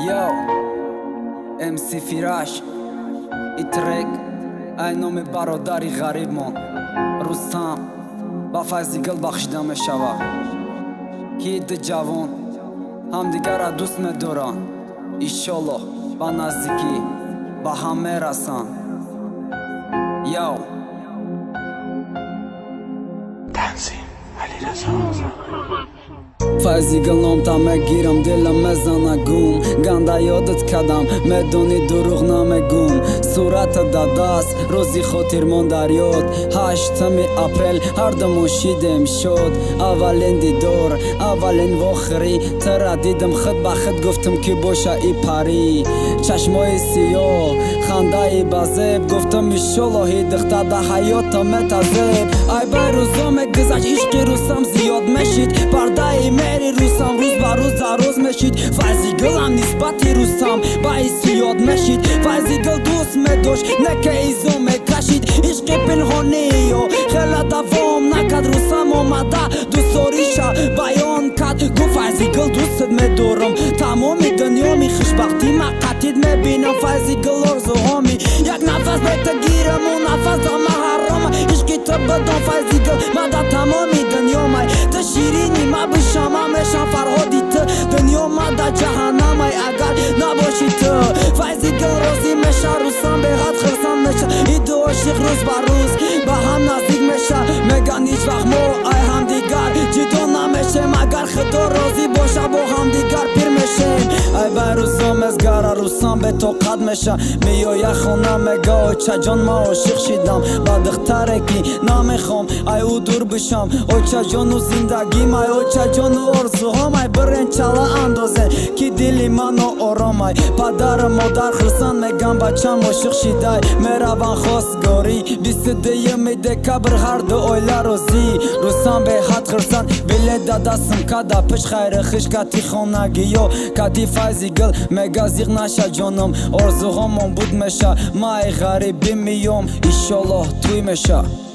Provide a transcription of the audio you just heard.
Yo, MC Firash I trek ای نام برادری غریب ما روستم با فیضیگل بخشیدم شوا که ده جوان همدیگر را دوست می‌دارن ایشالله با نزدیکی با همه رسن یو تنظیم علیرضا فیضیگل نام تا میگیرم دلم میزنه گنده یادت کردم میدونی دروغ نمیگم صورت دست روزی خاطر من در یاد 8 اپریل هر دمون شیدم شد اولین دیدار اولین واخری ترا دیدم خود به خود گفتم که باشه ای پری چشمای سیاه خنده بازب گفتم ایشالله هی دخته ده حیاتم متذب ای بای روزا میگذشت عشق روزم زیاد میشید پرده میری روزم روز به روز میشید فیضیگلم نسبتی روزم باعث یاد میشید فیضیگل دوست میداشت نکه ایزو میکشید عشق پنهانی و خیلی دوام نکد روزم آمده دوستاریشا بیان کد گو فیضیگل دوست میدارم تمام دنیا می خوشبختی ما قطید میبینم فیضیگل آرزوهامی یک نفس بتگیرم و نفس همه حرام عشقی تو بدم فیضیگل ما در تمام دنیا می تو شیرینی ما بشم همیشم فرهادی تو دنیا ما در جهنم اگر نباشی تو فیضیگل روزی میشه روزم به حد خرسم میشه ای دو عاشق روز به روز با هم نزدیک میشه میگن هیچ وقت ما ای هم دیگر جدا نمیشه مگر خدا راضی باشه با هم دیگر پیر میشه ای بای روزم از گر روزم به طاقت میشه میای خونه میگه چه جان ما عاشق شدم با دختره کی نمیخوام ای او دور بشم او چه جان و زندگی ما او چه جان و آرزوهام ای برن چلا اندازه که دلی منو آرام پدر مادر خرسان میگم بچم عاشق شده میروان خواستگاری 22 دکبر هر دو اویله روزی روزم به حد خرسان بله دستم کده پش خیر خش کتی خانگی و کتی فیضیگل میگه زیغ نشه جانم آرزوهامون بود میشه ما ای غریبی میام ایشالله توی میشه